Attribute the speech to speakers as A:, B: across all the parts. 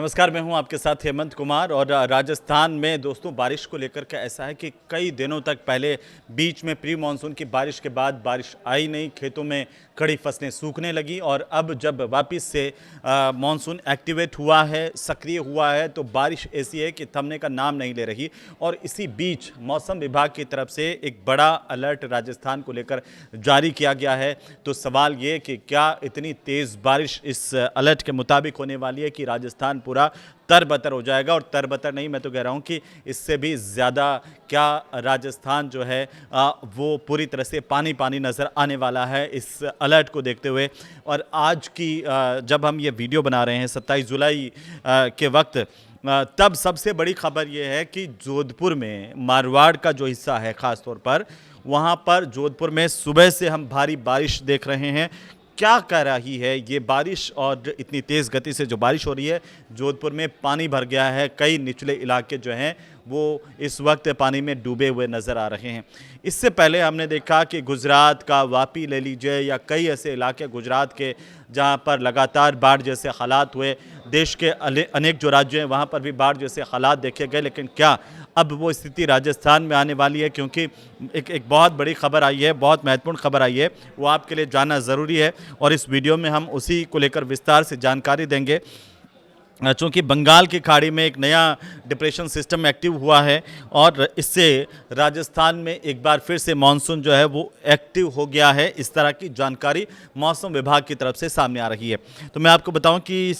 A: नमस्कार, मैं हूं आपके साथ हेमंत कुमार। और राजस्थान में दोस्तों बारिश को लेकर के ऐसा है कि कई दिनों तक पहले बीच में प्री मानसून की बारिश के बाद बारिश आई नहीं, खेतों में खड़ी फसलें सूखने लगी। और अब जब वापस से मानसून एक्टिवेट हुआ है, सक्रिय हुआ है, तो बारिश ऐसी है कि थमने का नाम नहीं ले रही। और इसी बीच मौसम विभाग की तरफ से एक बड़ा अलर्ट राजस्थान को लेकर जारी किया गया है। तो सवाल ये कि क्या इतनी तेज़ बारिश इस अलर्ट के मुताबिक होने वाली है कि राजस्थान पूरा तरबतर हो जाएगा। और तरबतर नहीं, मैं तो कह रहा हूं कि इससे भी ज़्यादा क्या राजस्थान जो है वो पूरी तरह से पानी पानी नज़र आने वाला है इस अलर्ट को देखते हुए। और आज की जब हम ये वीडियो बना रहे हैं 27 जुलाई के वक्त, तब सबसे बड़ी खबर ये है कि जोधपुर में मारवाड़ का जो हिस्सा है ख़ास तौर पर, वहाँ पर जोधपुर में सुबह से हम भारी बारिश देख रहे हैं। क्या कर रही है ये बारिश, और इतनी तेज़ गति से जो बारिश हो रही है, जोधपुर में पानी भर गया है। कई निचले इलाके जो हैं वो इस वक्त पानी में डूबे हुए नज़र आ रहे हैं। इससे पहले हमने देखा कि गुजरात का वापी ले लीजिए या कई ऐसे इलाके गुजरात के जहां पर लगातार बाढ़ जैसे हालात हुए। देश के अनेक जो राज्य हैं वहां पर भी बाढ़ जैसे हालात देखे गए। लेकिन क्या अब वो स्थिति राजस्थान में आने वाली है? क्योंकि एक बहुत बड़ी खबर आई है, बहुत महत्वपूर्ण खबर आई है, वो आपके लिए जानना ज़रूरी है। और इस वीडियो में हम उसी को लेकर विस्तार से जानकारी देंगे। चूँकि बंगाल की खाड़ी में एक नया डिप्रेशन सिस्टम एक्टिव हुआ है और इससे राजस्थान में एक बार फिर से मानसून जो है वो एक्टिव हो गया है। इस तरह की जानकारी मौसम विभाग की तरफ से सामने आ रही है। तो मैं आपको बताऊं कि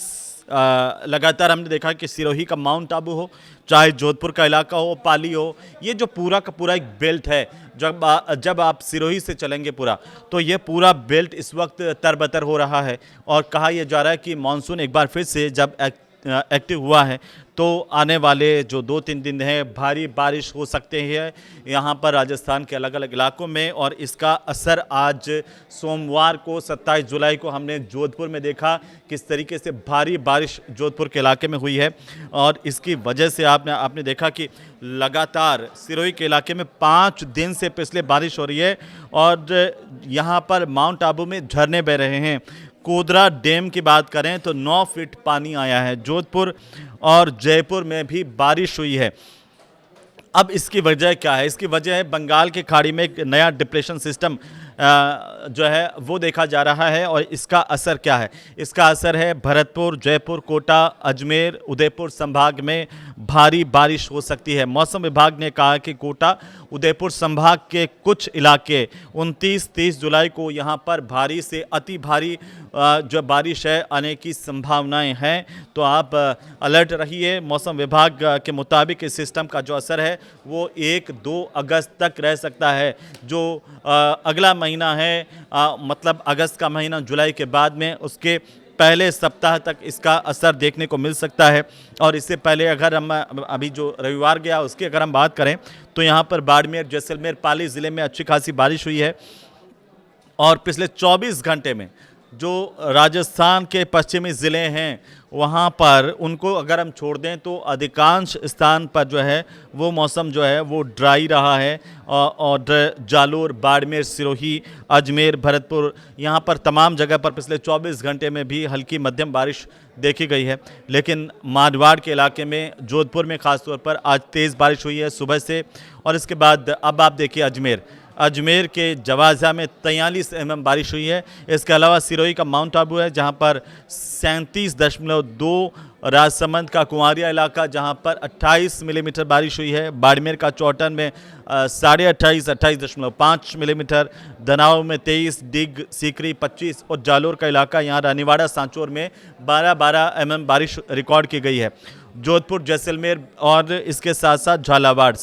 A: लगातार हमने देखा कि सिरोही का माउंट आबू हो, चाहे जोधपुर का इलाका हो, पाली हो, ये जो पूरा का पूरा एक बेल्ट है, जब आप सिरोही से चलेंगे पूरा, तो ये पूरा बेल्ट इस वक्त तरबतर हो रहा है। और कहा यह जा रहा है कि मानसून एक बार फिर से जब एक्टिव हुआ है तो आने वाले जो 2-3 दिन हैं भारी बारिश हो सकते हैं यहाँ पर राजस्थान के अलग अलग इलाकों में। और इसका असर आज सोमवार को 27 जुलाई को हमने जोधपुर में देखा, किस तरीके से भारी बारिश जोधपुर के इलाके में हुई है। और इसकी वजह से आपने देखा कि लगातार सिरोही के इलाके में 5 दिन से पिछले बारिश हो रही है। और यहाँ पर माउंट आबू में झरने बह रहे हैं। कोदरा डैम की बात करें तो 9 फीट पानी आया है। जोधपुर और जयपुर में भी बारिश हुई है। अब इसकी वजह क्या है? इसकी वजह है बंगाल की खाड़ी में एक नया डिप्रेशन सिस्टम जो है वो देखा जा रहा है। और इसका असर क्या है? इसका असर है भरतपुर, जयपुर, कोटा, अजमेर, उदयपुर संभाग में भारी बारिश हो सकती है। मौसम विभाग ने कहा कि कोटा, उदयपुर संभाग के कुछ इलाके 29-30 जुलाई को यहाँ पर भारी से अति भारी जो बारिश है आने की संभावनाएं हैं। तो आप अलर्ट रहिए। मौसम विभाग के मुताबिक इस सिस्टम का जो असर है वो 1-2 अगस्त तक रह सकता है। जो अगला महीना है, मतलब अगस्त का महीना, जुलाई के बाद में उसके पहले सप्ताह तक इसका असर देखने को मिल सकता है। और इससे पहले अगर हम अभी जो रविवार गया उसकी अगर हम बात करें तो यहाँ पर बाड़मेर, जैसलमेर, पाली ज़िले में अच्छी खासी बारिश हुई है। और पिछले 24 घंटे में जो राजस्थान के पश्चिमी ज़िले हैं वहाँ पर, उनको अगर हम छोड़ दें तो अधिकांश स्थान पर जो है वो मौसम जो है वो ड्राई रहा है। और जालोर, बाड़मेर, सिरोही, अजमेर, भरतपुर, यहाँ पर तमाम जगह पर पिछले 24 घंटे में भी हल्की मध्यम बारिश देखी गई है। लेकिन मारवाड़ के इलाके में, जोधपुर में ख़ास तौर पर आज तेज़ बारिश हुई है सुबह से। और इसके बाद अब आप देखिए अजमेर के जवाजा में 43 mm बारिश हुई है। इसके अलावा सिरोही का माउंट आबू है जहां पर 37.2, राजसमंद का कुंवारिया इलाका जहां पर 28 मिलीमीटर बारिश हुई है। बाड़मेर का चौटन में 28.5 मिलीमीटर, धनाव में 23, डिग, सीकरी 25 और जालोर का इलाका यहाँ रानीवाड़ा, सांचौर में 12 mm बारिश रिकॉर्ड की गई है। जोधपुर, जैसलमेर और इसके साथ साथ झालावाड़,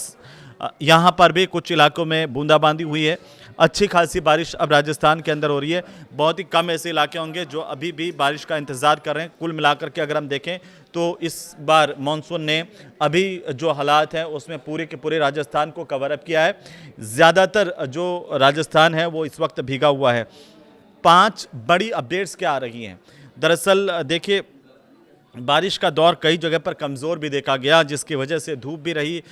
A: यहाँ पर भी कुछ इलाकों में बूंदाबांदी हुई है। अच्छी खासी बारिश अब राजस्थान के अंदर हो रही है। बहुत ही कम ऐसे इलाके होंगे जो अभी भी बारिश का इंतज़ार कर रहे हैं। कुल मिलाकर के अगर हम देखें तो इस बार मानसून ने अभी जो हालात हैं उसमें पूरे के पूरे राजस्थान को कवर अप किया है। ज़्यादातर जो राजस्थान है वो इस वक्त भीगा हुआ है। 5 बड़ी अपडेट्स क्या आ रही हैं? दरअसल देखिए, बारिश का दौर कई जगह पर कमज़ोर भी देखा गया, जिसकी वजह से धूप भी रही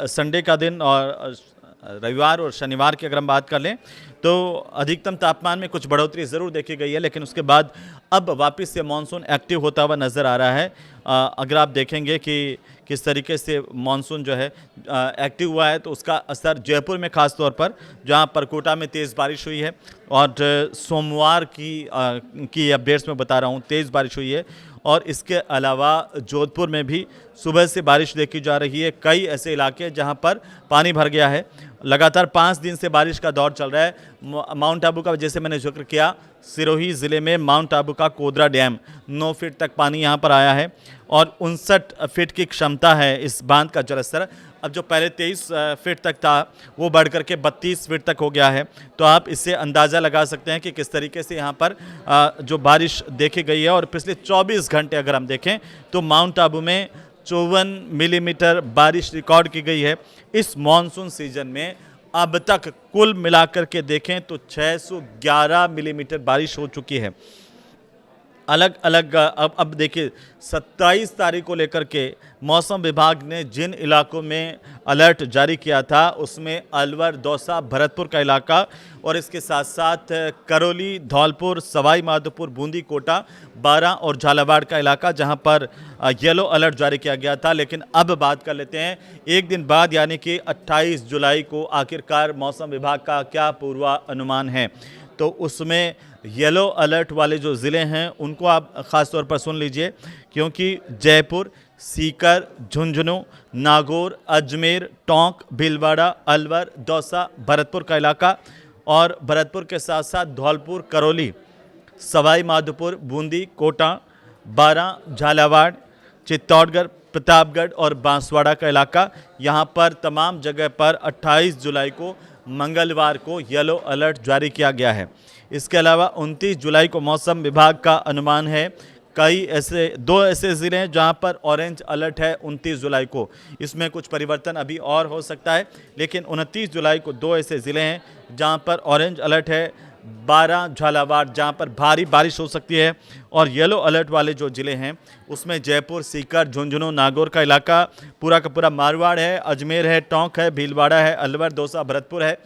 A: संडे का दिन। और रविवार और शनिवार की अगर हम बात कर लें तो अधिकतम तापमान में कुछ बढ़ोतरी ज़रूर देखी गई है, लेकिन उसके बाद अब वापस से मानसून एक्टिव होता हुआ नज़र आ रहा है। अगर आप देखेंगे कि किस तरीके से मानसून जो है एक्टिव हुआ है, तो उसका असर जयपुर में ख़ास तौर पर, जहां पर कोटा में तेज़ बारिश हुई है, और सोमवार की अपडेट्स में बता रहा हूं, तेज़ बारिश हुई है। और इसके अलावा जोधपुर में भी सुबह से बारिश देखी जा रही है। कई ऐसे इलाके जहां पर पानी भर गया है। लगातार 5 दिन से बारिश का दौर चल रहा है। माउंट आबू का जैसे मैंने जिक्र किया, सिरोही ज़िले में माउंट आबू का कोदरा डैम 9 फीट तक पानी यहां पर आया है और 59 फीट की क्षमता है इस बांध का जलस्तर। अब जो पहले 23 फीट तक था, वो बढ़ करके 32 फीट तक हो गया है। तो आप इससे अंदाज़ा लगा सकते हैं कि किस तरीके से यहाँ पर जो बारिश देखी गई है। और पिछले 24 घंटे अगर हम देखें तो माउंट आबू में 54 मिलीमीटर बारिश रिकॉर्ड की गई है। इस मानसून सीजन में अब तक कुल मिलाकर के देखें तो 611 मिलीमीटर बारिश हो चुकी है। अलग अलग अब देखिए 27 तारीख को लेकर के मौसम विभाग ने जिन इलाकों में अलर्ट जारी किया था, उसमें अलवर, दौसा, भरतपुर का इलाका और इसके साथ साथ करौली, धौलपुर, सवाई माधोपुर, बूंदी, कोटा, बारां और झालावाड़ का इलाका, जहां पर येलो अलर्ट जारी किया गया था। लेकिन अब बात कर लेते हैं एक दिन बाद, यानी कि 28 जुलाई को आखिरकार मौसम विभाग का क्या पूर्वानुमान है। तो उसमें येलो अलर्ट वाले जो ज़िले हैं उनको आप ख़ास तौर पर सुन लीजिए, क्योंकि जयपुर, सीकर, झुंझुनू, नागौर, अजमेर, टोंक, भीलवाड़ा, अलवर, दौसा, भरतपुर का इलाका और भरतपुर के साथ साथ धौलपुर, करौली, सवाई माधोपुर, बूंदी, कोटा, बारां, झालावाड़, चित्तौड़गढ़, प्रतापगढ़ और बांसवाड़ा का इलाका, यहाँ पर तमाम जगह पर 28 जुलाई को मंगलवार को येलो अलर्ट जारी किया गया है। इसके अलावा 29 जुलाई को मौसम विभाग का अनुमान है दो ऐसे ज़िले हैं जहां पर ऑरेंज अलर्ट है 29 जुलाई को। इसमें कुछ परिवर्तन अभी और हो सकता है, लेकिन 29 जुलाई को 2 ऐसे ज़िले हैं जहां पर ऑरेंज अलर्ट है। बारां, झालावाड़, जहां पर भारी बारिश हो सकती है। और येलो अलर्ट वाले जो ज़िले हैं उसमें जयपुर, सीकर, झुंझुनू, नागौर का इलाका, पूरा का पूरा मारवाड़ है, अजमेर है, टोंक है, भीलवाड़ा है, अलवर, दौसा, भरतपुर है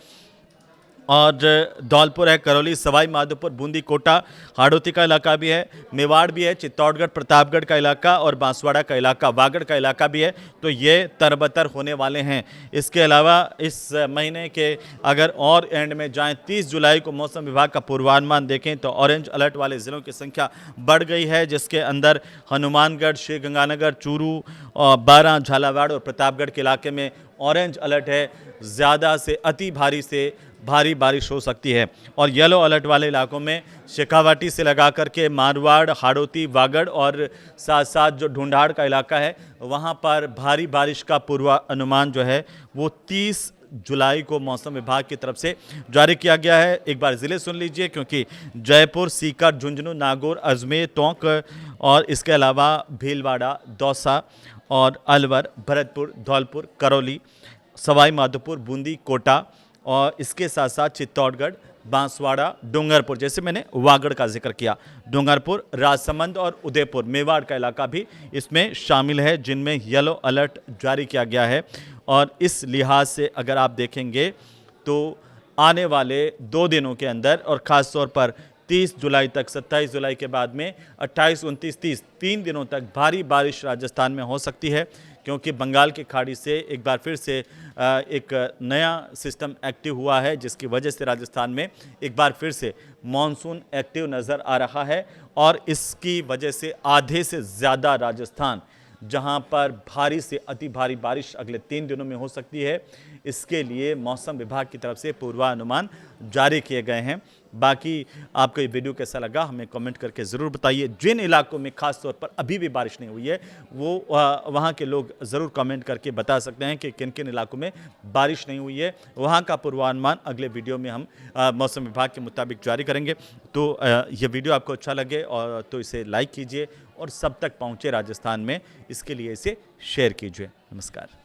A: और धौलपुर है, करौली, सवाई माधोपुर, बूंदी, कोटा, हाड़ौती का इलाका भी है, मेवाड़ भी है, चित्तौड़गढ़, प्रतापगढ़ का इलाका और बांसवाड़ा का इलाका, वागड़ का इलाका भी है। तो ये तरबतर होने वाले हैं। इसके अलावा इस महीने के अगर और एंड में जाएं, 30 जुलाई को मौसम विभाग का पूर्वानुमान देखें तो ऑरेंज अलर्ट वाले ज़िलों की संख्या बढ़ गई है, जिसके अंदर हनुमानगढ़, श्रीगंगानगर, चूरू, बारां, झालावाड़ और प्रतापगढ़ के इलाके में ऑरेंज अलर्ट है। ज़्यादा से अति भारी से भारी बारिश हो सकती है। और येलो अलर्ट वाले इलाकों में शेखावाटी से लगा करके मारवाड़, हाड़ौती, वागड़ और साथ साथ जो ढूंढाड़ का इलाका है, वहां पर भारी बारिश का पूर्वानुमान जो है वो 30 जुलाई को मौसम विभाग की तरफ से जारी किया गया है। एक बार ज़िले सुन लीजिए, क्योंकि जयपुर, सीकर, झुंझुनू, नागौर, अजमेर, टोंक और इसके अलावा भीलवाड़ा, दौसा और अलवर, भरतपुर, धौलपुर, करौली, सवाई माधोपुर, बूंदी, कोटा और इसके साथ साथ चित्तौड़गढ़, बांसवाड़ा, डूंगरपुर, जैसे मैंने वागड़ का जिक्र किया, डूंगरपुर, राजसमंद और उदयपुर, मेवाड़ का इलाका भी इसमें शामिल है, जिनमें येलो अलर्ट जारी किया गया है। और इस लिहाज से अगर आप देखेंगे तो आने वाले 2 दिनों के अंदर और ख़ास तौर पर 30 जुलाई तक, 27 जुलाई के बाद में 28, 29, 30 3 दिनों तक भारी बारिश राजस्थान में हो सकती है, क्योंकि बंगाल की खाड़ी से एक बार फिर से एक नया सिस्टम एक्टिव हुआ है, जिसकी वजह से राजस्थान में एक बार फिर से मानसून एक्टिव नज़र आ रहा है। और इसकी वजह से आधे से ज़्यादा राजस्थान, जहां पर भारी से अति भारी बारिश अगले 3 दिनों में हो सकती है, इसके लिए मौसम विभाग की तरफ से पूर्वानुमान जारी किए गए हैं। बाकी आपको ये वीडियो कैसा लगा हमें कमेंट करके ज़रूर बताइए। जिन इलाकों में खास तौर पर अभी भी बारिश नहीं हुई है, वो वहाँ के लोग ज़रूर कमेंट करके बता सकते हैं कि किन किन इलाकों में बारिश नहीं हुई है। वहाँ का पूर्वानुमान अगले वीडियो में हम मौसम विभाग के मुताबिक जारी करेंगे। तो ये वीडियो आपको अच्छा लगे और तो इसे लाइक कीजिए और सब तक पहुँचे राजस्थान में, इसके लिए इसे शेयर कीजिए। नमस्कार।